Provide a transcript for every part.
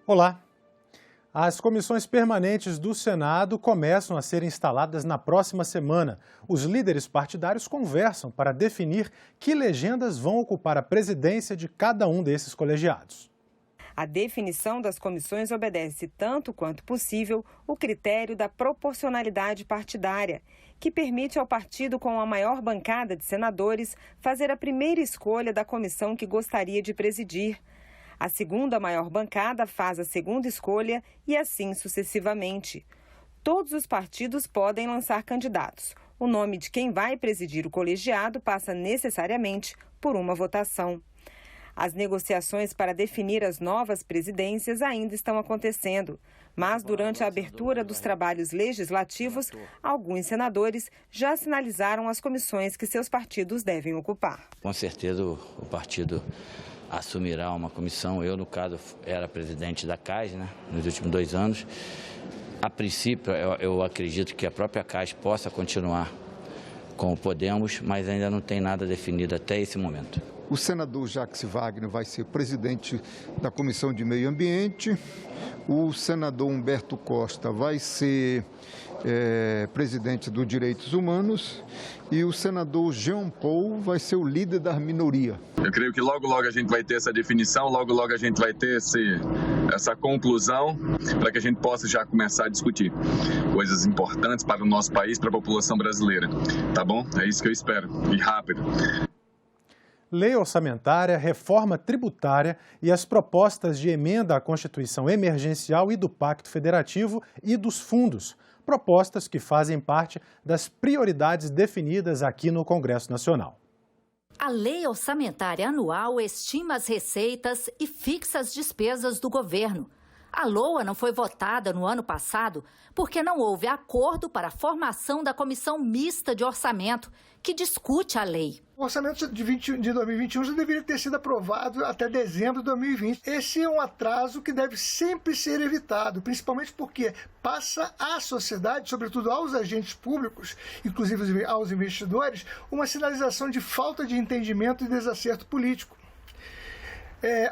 Olá! As comissões permanentes do Senado começam a ser instaladas na próxima semana. Os líderes partidários conversam para definir que legendas vão ocupar a presidência de cada um desses colegiados. A definição das comissões obedece tanto quanto possível o critério da proporcionalidade partidária, que permite ao partido com a maior bancada de senadores fazer a primeira escolha da comissão que gostaria de presidir. A segunda maior bancada faz a segunda escolha e assim sucessivamente. Todos os partidos podem lançar candidatos. O nome de quem vai presidir o colegiado passa necessariamente por uma votação. As negociações para definir as novas presidências ainda estão acontecendo, mas durante a abertura dos trabalhos legislativos, alguns senadores já sinalizaram as comissões que seus partidos devem ocupar. Com certeza o partido assumirá uma comissão. Eu, no caso, era presidente da CAS, nos últimos 2 anos. A princípio, eu acredito que a própria CAS possa continuar com o Podemos, mas ainda não tem nada definido até esse momento. O senador Jacques Wagner vai ser presidente da Comissão de Meio Ambiente. O senador Humberto Costa vai ser presidente do Direitos Humanos. E o senador Jean Paul vai ser o líder da minoria. Eu creio que logo a gente vai ter essa definição, logo a gente vai ter essa conclusão para que a gente possa já começar a discutir coisas importantes para o nosso país, para a população brasileira. Tá bom? É isso que eu espero. E rápido. Lei orçamentária, reforma tributária e as propostas de emenda à Constituição Emergencial e do Pacto Federativo e dos fundos. Propostas que fazem parte das prioridades definidas aqui no Congresso Nacional. A Lei Orçamentária Anual estima as receitas e fixa as despesas do governo. A LOA não foi votada no ano passado porque não houve acordo para a formação da Comissão Mista de Orçamento, que discute a lei. O orçamento de 2021 já deveria ter sido aprovado até dezembro de 2020. Esse é um atraso que deve sempre ser evitado, principalmente porque passa à sociedade, sobretudo aos agentes públicos, inclusive aos investidores, uma sinalização de falta de entendimento e desacerto político.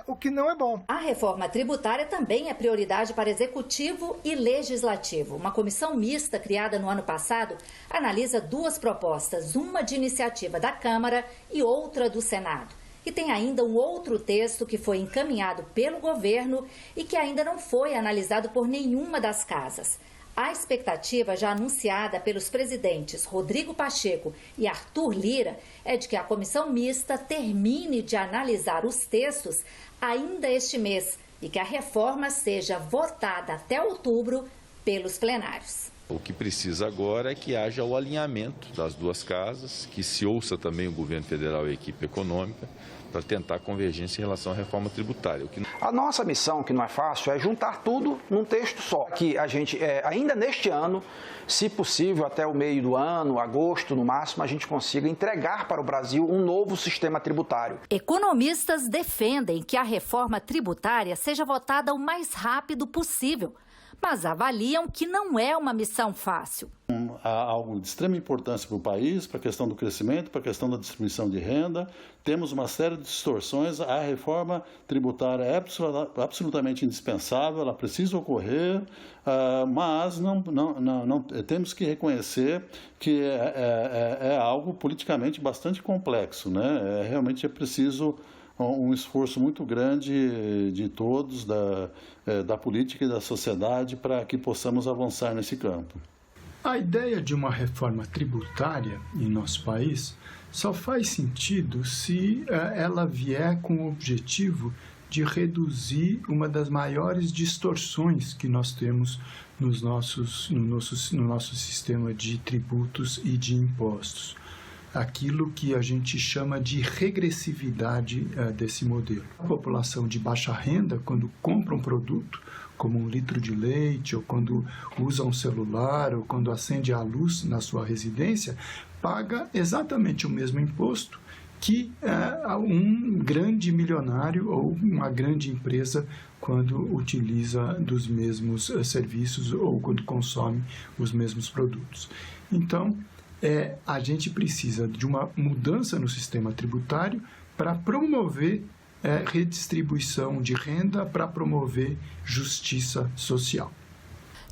O que não é bom. A reforma tributária também é prioridade para Executivo e Legislativo. Uma comissão mista criada no ano passado analisa 2 propostas, uma de iniciativa da Câmara e outra do Senado. E tem ainda um outro texto que foi encaminhado pelo governo e que ainda não foi analisado por nenhuma das casas. A expectativa já anunciada pelos presidentes Rodrigo Pacheco e Arthur Lira é de que a comissão mista termine de analisar os textos ainda este mês e que a reforma seja votada até outubro pelos plenários. O que precisa agora é que haja o alinhamento das 2 casas, que se ouça também o governo federal e a equipe econômica, para tentar convergência em relação à reforma tributária. A nossa missão, que não é fácil, é juntar tudo num texto só. Que a gente, ainda neste ano, se possível, até o meio do ano, agosto no máximo, a gente consiga entregar para o Brasil um novo sistema tributário. Economistas defendem que a reforma tributária seja votada o mais rápido possível, mas avaliam que não é uma missão fácil. Há algo de extrema importância para o país, para a questão do crescimento, para a questão da distribuição de renda. Temos uma série de distorções. A reforma tributária é absolutamente indispensável, ela precisa ocorrer, mas não temos que reconhecer que é algo politicamente bastante complexo, né? Realmente é preciso um esforço muito grande de todos, da política e da sociedade, para que possamos avançar nesse campo. A ideia de uma reforma tributária em nosso país só faz sentido se ela vier com o objetivo de reduzir uma das maiores distorções que nós temos no nosso sistema de tributos e de impostos. Aquilo que a gente chama de regressividade desse modelo. A população de baixa renda, quando compra um produto, como 1 litro de leite, ou quando usa um celular, ou quando acende a luz na sua residência, paga exatamente o mesmo imposto que um grande milionário ou uma grande empresa quando utiliza dos mesmos serviços ou quando consome os mesmos produtos. Então, a gente precisa de uma mudança no sistema tributário para promover redistribuição de renda para promover justiça social.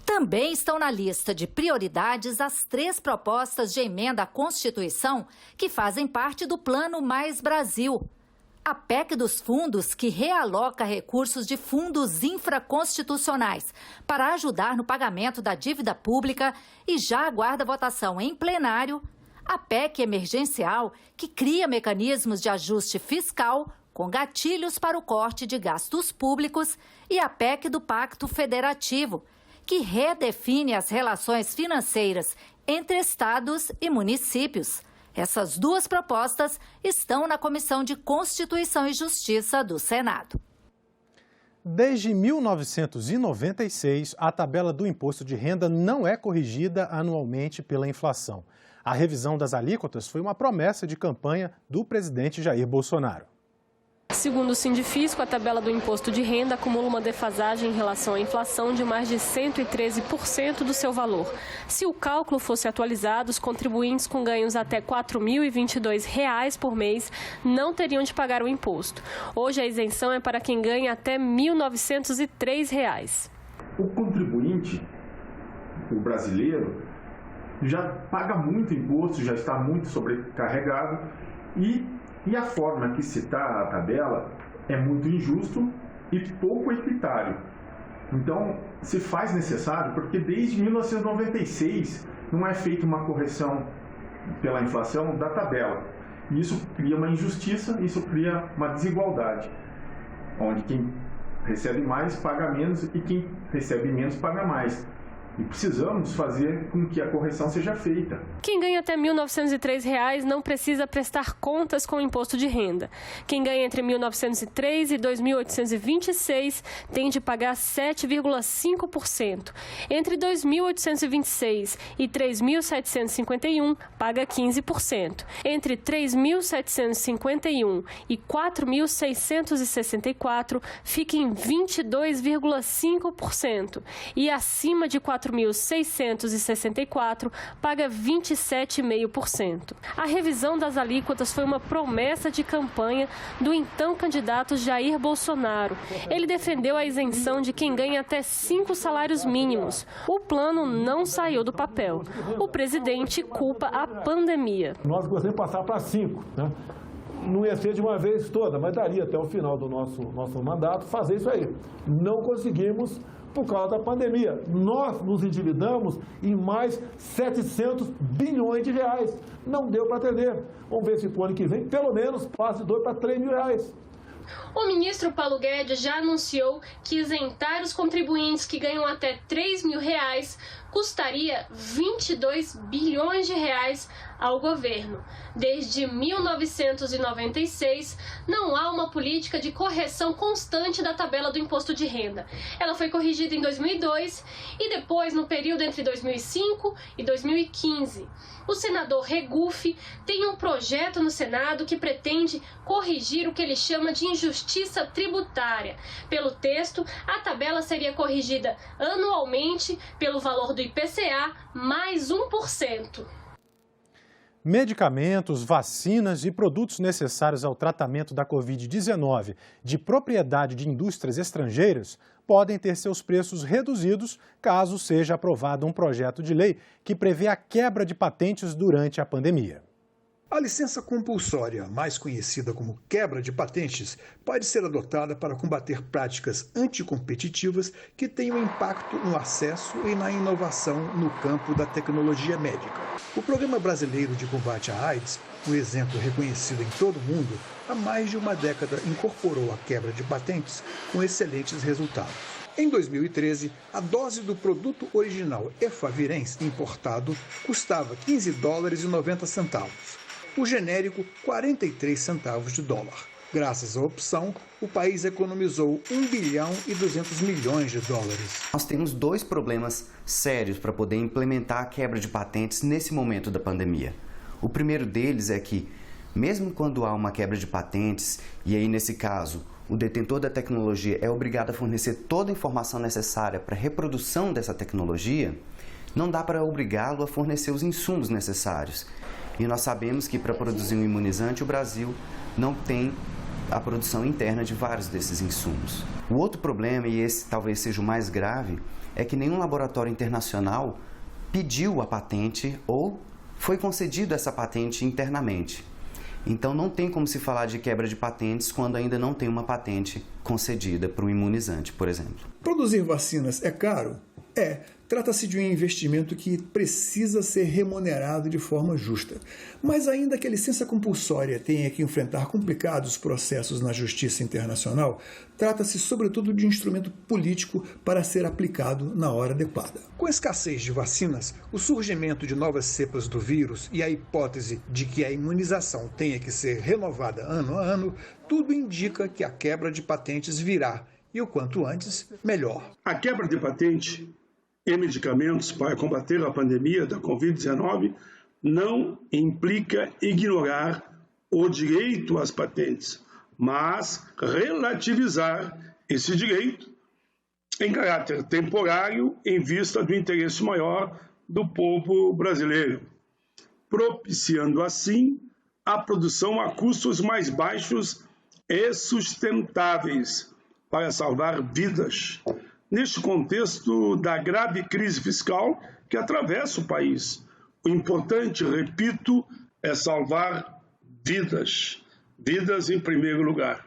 Também estão na lista de prioridades as 3 propostas de emenda à Constituição que fazem parte do Plano Mais Brasil. A PEC dos fundos, que realoca recursos de fundos infraconstitucionais para ajudar no pagamento da dívida pública e já aguarda votação em plenário. A PEC emergencial, que cria mecanismos de ajuste fiscal com gatilhos para o corte de gastos públicos, e a PEC do Pacto Federativo, que redefine as relações financeiras entre estados e municípios. Essas 2 propostas estão na Comissão de Constituição e Justiça do Senado. Desde 1996, a tabela do imposto de renda não é corrigida anualmente pela inflação. A revisão das alíquotas foi uma promessa de campanha do presidente Jair Bolsonaro. Segundo o Sindifisco, a tabela do imposto de renda acumula uma defasagem em relação à inflação de mais de 113% do seu valor. Se o cálculo fosse atualizado, os contribuintes com ganhos até R$ 4.022 por mês não teriam de pagar o imposto. Hoje a isenção é para quem ganha até R$ 1.903. O contribuinte, o brasileiro, já paga muito imposto, já está muito sobrecarregado e a forma que se está a tabela é muito injusto e pouco equitário. Então, se faz necessário, porque desde 1996 não é feita uma correção pela inflação da tabela. E isso cria uma injustiça, isso cria uma desigualdade, onde quem recebe mais paga menos e quem recebe menos paga mais. E precisamos fazer com que a correção seja feita. Quem ganha até R$ 1.903 não precisa prestar contas com o imposto de renda. Quem ganha entre R$ 1.903 e R$ 2.826 tem de pagar 7,5%. Entre R$ 2.826 e R$ 3.751, paga 15%. Entre R$ 3.751 e R$ 4.664, fica em 22,5%. E acima de R$ 4.664, paga 27,5%. A revisão das alíquotas foi uma promessa de campanha do então candidato Jair Bolsonaro. Ele defendeu a isenção de quem ganha até 5 salários mínimos. O plano não saiu do papel. O presidente culpa a pandemia. Nós gostaríamos de passar para 5, né? Não ia ser de uma vez toda, mas daria até o final do nosso mandato fazer isso aí. Não conseguimos por causa da pandemia. Nós nos endividamos em mais 700 bilhões de reais. Não deu para atender. Vamos ver se para o ano que vem, pelo menos, passe de 2 para 3 mil reais. O ministro Paulo Guedes já anunciou que isentar os contribuintes que ganham até R$ 3 mil custaria 22 bilhões de reais ao governo. Desde 1996, não há uma política de correção constante da tabela do imposto de renda. Ela foi corrigida em 2002 e depois no período entre 2005 e 2015. O senador Regufe tem um projeto no Senado que pretende corrigir o que ele chama de injustiça tributária. Pelo texto, a tabela seria corrigida anualmente pelo valor do IPCA mais 1%. Medicamentos, vacinas e produtos necessários ao tratamento da Covid-19 de propriedade de indústrias estrangeiras podem ter seus preços reduzidos caso seja aprovado um projeto de lei que prevê a quebra de patentes durante a pandemia. A licença compulsória, mais conhecida como quebra de patentes, pode ser adotada para combater práticas anticompetitivas que tenham impacto no acesso e na inovação no campo da tecnologia médica. O Programa Brasileiro de Combate à AIDS, um exemplo reconhecido em todo o mundo, há mais de uma década incorporou a quebra de patentes com excelentes resultados. Em 2013, a dose do produto original Efavirenz importado custava $15,90. O genérico, 43 centavos de dólar. Graças à opção, o país economizou $1 bilhão e 200 milhões de dólares. Nós temos 2 problemas sérios para poder implementar a quebra de patentes nesse momento da pandemia. O primeiro deles é que, mesmo quando há uma quebra de patentes, e aí nesse caso, o detentor da tecnologia é obrigado a fornecer toda a informação necessária para a reprodução dessa tecnologia, não dá para obrigá-lo a fornecer os insumos necessários. E nós sabemos que para produzir um imunizante o Brasil não tem a produção interna de vários desses insumos. O outro problema, e esse talvez seja o mais grave, é que nenhum laboratório internacional pediu a patente ou foi concedido essa patente internamente. Então não tem como se falar de quebra de patentes quando ainda não tem uma patente concedida para um imunizante, por exemplo. Produzir vacinas é caro? Trata-se de um investimento que precisa ser remunerado de forma justa. Mas ainda que a licença compulsória tenha que enfrentar complicados processos na justiça internacional, trata-se sobretudo de um instrumento político para ser aplicado na hora adequada. Com a escassez de vacinas, o surgimento de novas cepas do vírus e a hipótese de que a imunização tenha que ser renovada ano a ano, tudo indica que a quebra de patentes virá, e o quanto antes, melhor. A quebra de patente em medicamentos para combater a pandemia da Covid-19 não implica ignorar o direito às patentes, mas relativizar esse direito em caráter temporário em vista do interesse maior do povo brasileiro, propiciando assim a produção a custos mais baixos e sustentáveis para salvar vidas. Neste contexto da grave crise fiscal que atravessa o país, o importante, repito, é salvar vidas. Vidas em primeiro lugar.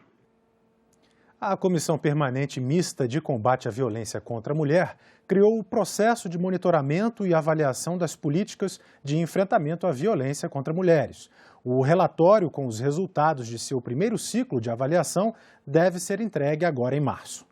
A Comissão Permanente Mista de Combate à Violência contra a Mulher criou o processo de monitoramento e avaliação das políticas de enfrentamento à violência contra mulheres. O relatório com os resultados de seu primeiro ciclo de avaliação deve ser entregue agora em março.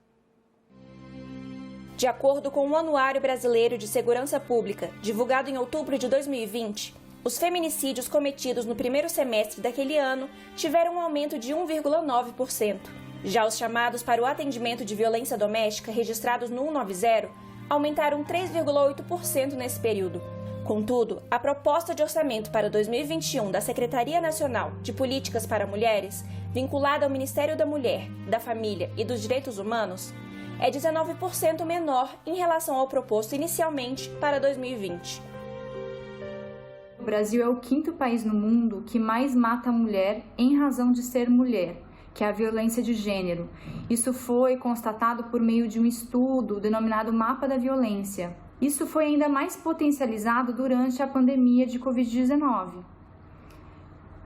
De acordo com o Anuário Brasileiro de Segurança Pública, divulgado em outubro de 2020, os feminicídios cometidos no primeiro semestre daquele ano tiveram um aumento de 1,9%. Já os chamados para o atendimento de violência doméstica registrados no 190 aumentaram 3,8% nesse período. Contudo, a proposta de orçamento para 2021 da Secretaria Nacional de Políticas para Mulheres, vinculada ao Ministério da Mulher, da Família e dos Direitos Humanos, é 19% menor em relação ao proposto inicialmente para 2020. O Brasil é o 5º país no mundo que mais mata a mulher em razão de ser mulher, que é a violência de gênero. Isso foi constatado por meio de um estudo denominado Mapa da Violência. Isso foi ainda mais potencializado durante a pandemia de Covid-19.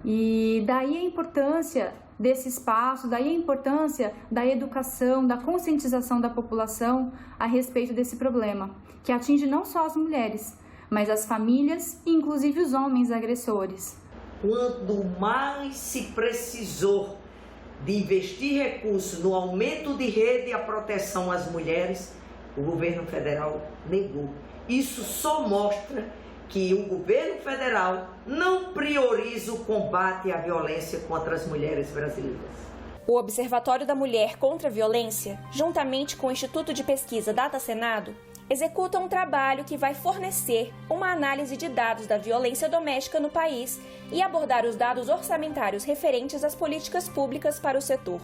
E daí a importância desse espaço, daí a importância da educação, da conscientização da população a respeito desse problema, que atinge não só as mulheres, mas as famílias e inclusive os homens agressores. Quando mais se precisou de investir recursos no aumento de rede e a proteção às mulheres, o governo federal negou. Isso só mostra que o governo federal não prioriza o combate à violência contra as mulheres brasileiras. O Observatório da Mulher contra a Violência, juntamente com o Instituto de Pesquisa Data Senado, executa um trabalho que vai fornecer uma análise de dados da violência doméstica no país e abordar os dados orçamentários referentes às políticas públicas para o setor.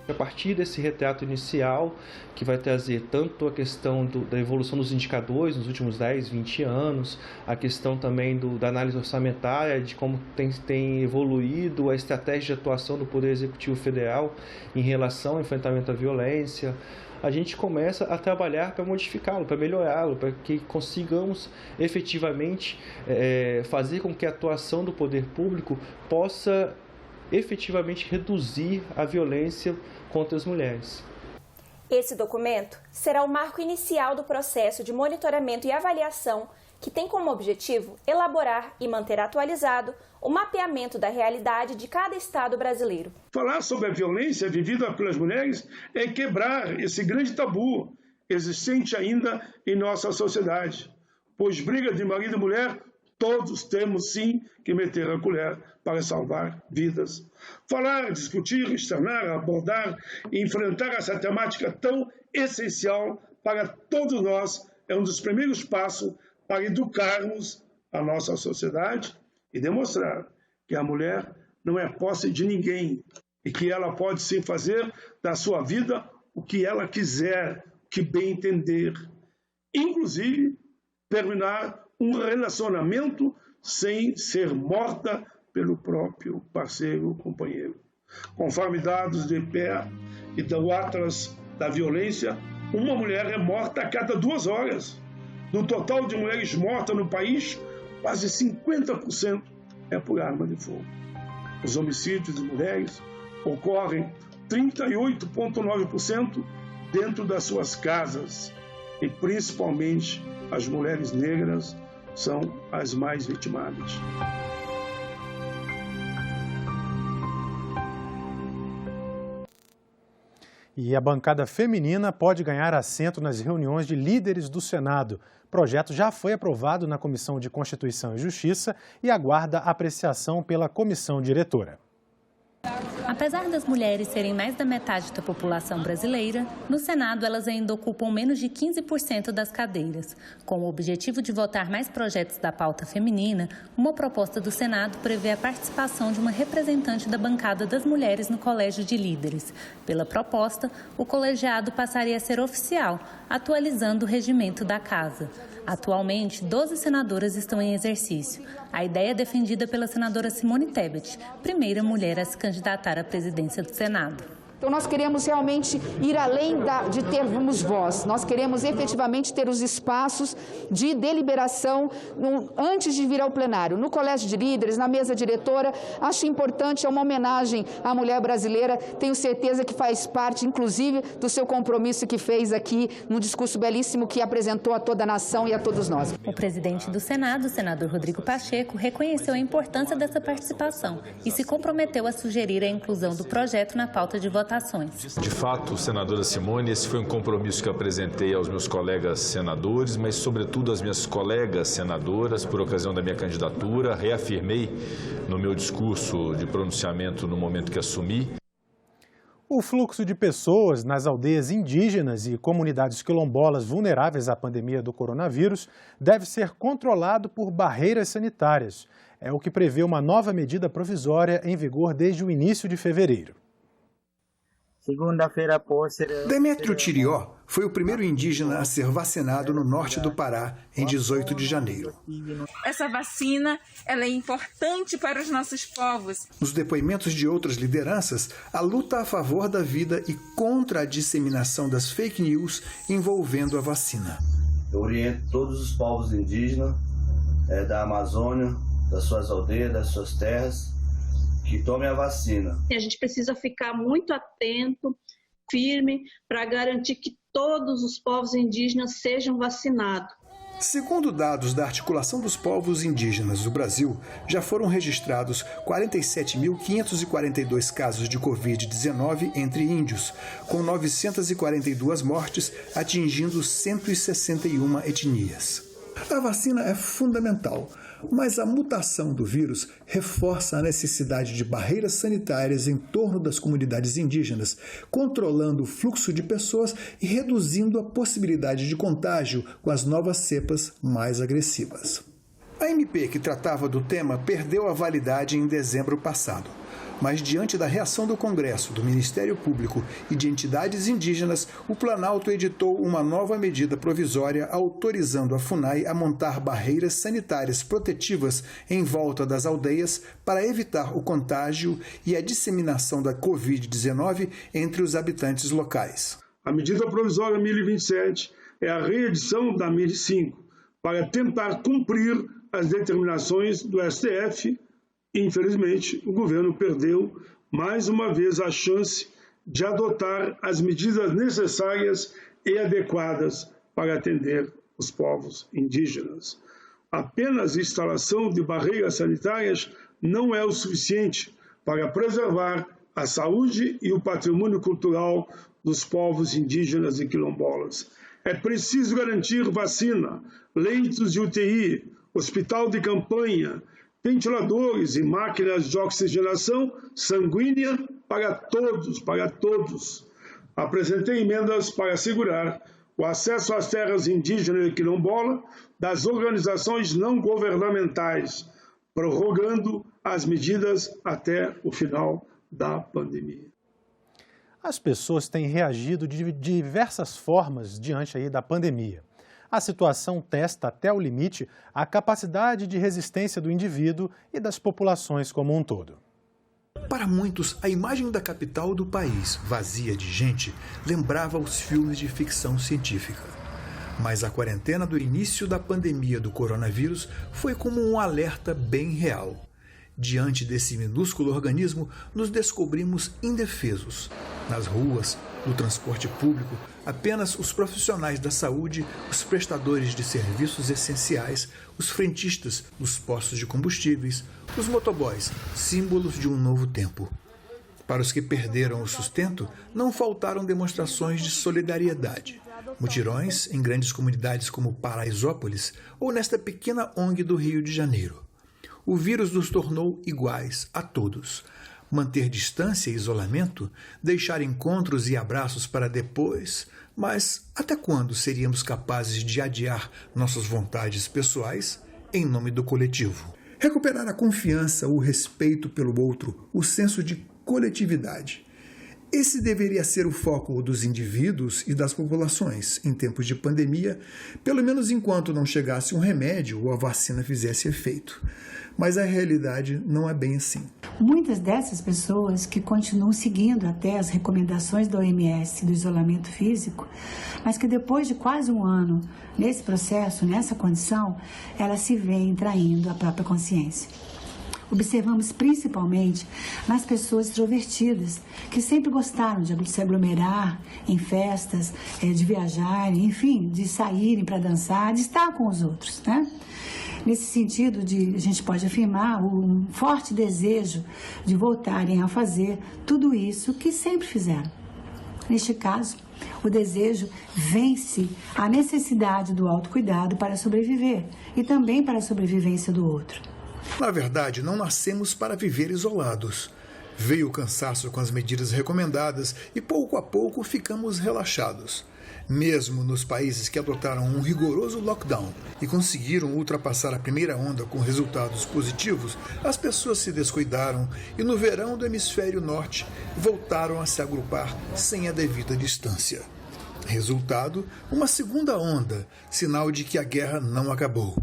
A partir desse retrato inicial, que vai trazer tanto a questão da evolução dos indicadores nos últimos 10, 20 anos, a questão também da análise orçamentária, de como tem evoluído a estratégia de atuação do Poder Executivo Federal em relação ao enfrentamento à violência, a gente começa a trabalhar para modificá-lo, para melhorá-lo, para que consigamos efetivamente fazer com que a atuação do poder público possa efetivamente reduzir a violência contra as mulheres. Esse documento será o marco inicial do processo de monitoramento e avaliação que tem como objetivo elaborar e manter atualizado o mapeamento da realidade de cada estado brasileiro. Falar sobre a violência vivida pelas mulheres é quebrar esse grande tabu existente ainda em nossa sociedade, pois briga de marido e mulher todos temos sim que meter a colher para salvar vidas. Falar, discutir, externar, abordar e enfrentar essa temática tão essencial para todos nós é um dos primeiros passos para educarmos a nossa sociedade e demonstrar que a mulher não é posse de ninguém e que ela pode sim fazer da sua vida o que ela quiser, o que bem entender. Inclusive, terminar um relacionamento sem ser morta pelo próprio parceiro ou companheiro. Conforme dados do IPEA e do Atlas da Violência, uma mulher é morta a cada 2 horas. Do total de mulheres mortas no país, quase 50% é por arma de fogo. Os homicídios de mulheres ocorrem 38,9% dentro das suas casas e principalmente as mulheres negras são as mais vitimadas. E a bancada feminina pode ganhar assento nas reuniões de líderes do Senado. O projeto já foi aprovado na Comissão de Constituição e Justiça e aguarda apreciação pela comissão diretora. Apesar das mulheres serem mais da metade da população brasileira, no Senado elas ainda ocupam menos de 15% das cadeiras. Com o objetivo de votar mais projetos da pauta feminina, uma proposta do Senado prevê a participação de uma representante da bancada das mulheres no Colégio de Líderes. Pela proposta, o colegiado passaria a ser oficial, atualizando o regimento da Casa. Atualmente, 12 senadoras estão em exercício. A ideia é defendida pela senadora Simone Tebet, primeira mulher a se candidatar à presidência do Senado. Então, nós queremos realmente ir além de termos voz. Nós queremos efetivamente ter os espaços de deliberação antes de vir ao plenário. No Colégio de Líderes, na mesa diretora, acho importante, é uma homenagem à mulher brasileira. Tenho certeza que faz parte, inclusive, do seu compromisso que fez aqui no discurso belíssimo que apresentou a toda a nação e a todos nós. O presidente do Senado, o senador Rodrigo Pacheco, reconheceu a importância dessa participação e se comprometeu a sugerir a inclusão do projeto na pauta de votação. De fato, senadora Simone, esse foi um compromisso que eu apresentei aos meus colegas senadores, mas sobretudo às minhas colegas senadoras, por ocasião da minha candidatura. Reafirmei no meu discurso de pronunciamento no momento que assumi. O fluxo de pessoas nas aldeias indígenas e comunidades quilombolas vulneráveis à pandemia do coronavírus deve ser controlado por barreiras sanitárias. É o que prevê uma nova medida provisória em vigor desde o início de fevereiro. Segunda-feira Demétrio Tirió foi o primeiro indígena a ser vacinado no norte do Pará em 18 de janeiro. Essa vacina ela é importante para os nossos povos. Nos depoimentos de outras lideranças, a luta a favor da vida e contra a disseminação das fake news envolvendo a vacina. Eu oriento todos os povos indígenas da Amazônia, das suas aldeias, das suas terras, que tome a vacina. A gente precisa ficar muito atento, firme, para garantir que todos os povos indígenas sejam vacinados. Segundo dados da Articulação dos Povos Indígenas do Brasil, já foram registrados 47.542 casos de Covid-19 entre índios, com 942 mortes, atingindo 161 etnias. A vacina é fundamental, mas a mutação do vírus reforça a necessidade de barreiras sanitárias em torno das comunidades indígenas, controlando o fluxo de pessoas e reduzindo a possibilidade de contágio com as novas cepas mais agressivas. A MP que tratava do tema perdeu a validade em dezembro passado. Mas, diante da reação do Congresso, do Ministério Público e de entidades indígenas, o Planalto editou uma nova medida provisória autorizando a FUNAI a montar barreiras sanitárias protetivas em volta das aldeias para evitar o contágio e a disseminação da Covid-19 entre os habitantes locais. A medida provisória 1027 é a reedição da 1005 para tentar cumprir as determinações do STF. Infelizmente, o governo perdeu mais uma vez a chance de adotar as medidas necessárias e adequadas para atender os povos indígenas. Apenas a instalação de barreiras sanitárias não é o suficiente para preservar a saúde e o patrimônio cultural dos povos indígenas e quilombolas. É preciso garantir vacina, leitos de UTI, hospital de campanha, ventiladores e máquinas de oxigenação sanguínea para todos. Apresentei emendas para assegurar o acesso às terras indígenas e quilombola das organizações não governamentais, prorrogando as medidas até o final da pandemia. As pessoas têm reagido de diversas formas diante da pandemia. A situação testa até o limite a capacidade de resistência do indivíduo e das populações como um todo. Para muitos, a imagem da capital do país, vazia de gente, lembrava os filmes de ficção científica. Mas a quarentena do início da pandemia do coronavírus foi como um alerta bem real. Diante desse minúsculo organismo, nos descobrimos indefesos. Nas ruas, no transporte público, apenas os profissionais da saúde, os prestadores de serviços essenciais, os frentistas dos postos de combustíveis, os motoboys, símbolos de um novo tempo. Para os que perderam o sustento, não faltaram demonstrações de solidariedade. Mutirões em grandes comunidades como Paraisópolis ou nesta pequena ONG do Rio de Janeiro. O vírus nos tornou iguais a todos. Manter distância e isolamento, deixar encontros e abraços para depois, mas até quando seríamos capazes de adiar nossas vontades pessoais em nome do coletivo? Recuperar a confiança, o respeito pelo outro, o senso de coletividade. Esse deveria ser o foco dos indivíduos e das populações em tempos de pandemia, pelo menos enquanto não chegasse um remédio ou a vacina fizesse efeito. Mas a realidade não é bem assim. Muitas dessas pessoas que continuam seguindo até as recomendações da OMS do isolamento físico, mas que depois de quase um ano nesse processo, nessa condição, elas se veem traindo a própria consciência. Observamos principalmente nas pessoas extrovertidas, que sempre gostaram de se aglomerar em festas, de viajarem, enfim, de saírem para dançar, de estar com os outros, né? Nesse sentido, a gente pode afirmar um forte desejo de voltarem a fazer tudo isso que sempre fizeram. Neste caso, o desejo vence a necessidade do autocuidado para sobreviver e também para a sobrevivência do outro. Na verdade, não nascemos para viver isolados. Veio o cansaço com as medidas recomendadas e pouco a pouco ficamos relaxados. Mesmo nos países que adotaram um rigoroso lockdown e conseguiram ultrapassar a primeira onda com resultados positivos, as pessoas se descuidaram e no verão do hemisfério norte voltaram a se agrupar sem a devida distância. Resultado, uma segunda onda, sinal de que a guerra não acabou.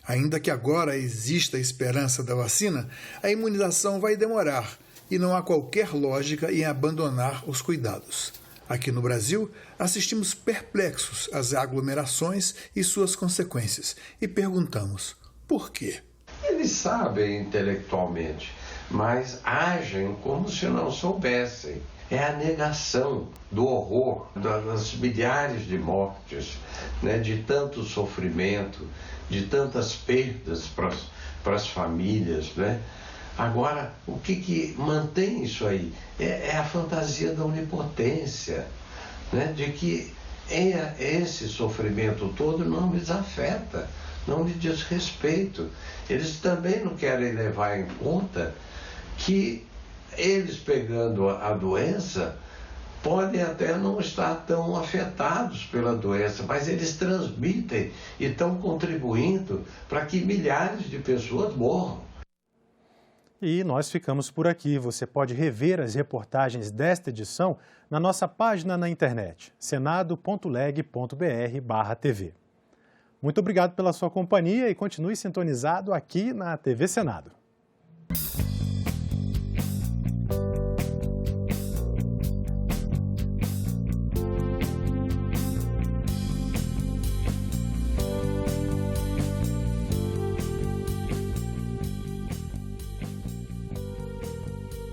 Ainda que agora exista a esperança da vacina, a imunização vai demorar e não há qualquer lógica em abandonar os cuidados. Aqui no Brasil, assistimos perplexos às aglomerações e suas consequências e perguntamos por quê? Eles sabem intelectualmente, mas agem como se não soubessem. É a negação do horror, das milhares de mortes, né, de tanto sofrimento, de tantas perdas para as famílias, né? Agora, o que mantém isso aí? É a fantasia da onipotência, né? De que esse sofrimento todo não lhes afeta, não lhes diz respeito. Eles também não querem levar em conta que eles pegando a doença podem até não estar tão afetados pela doença, mas eles transmitem e estão contribuindo para que milhares de pessoas morram. E nós ficamos por aqui. Você pode rever as reportagens desta edição na nossa página na internet, senado.leg.br/TV. Muito obrigado pela sua companhia e continue sintonizado aqui na TV Senado.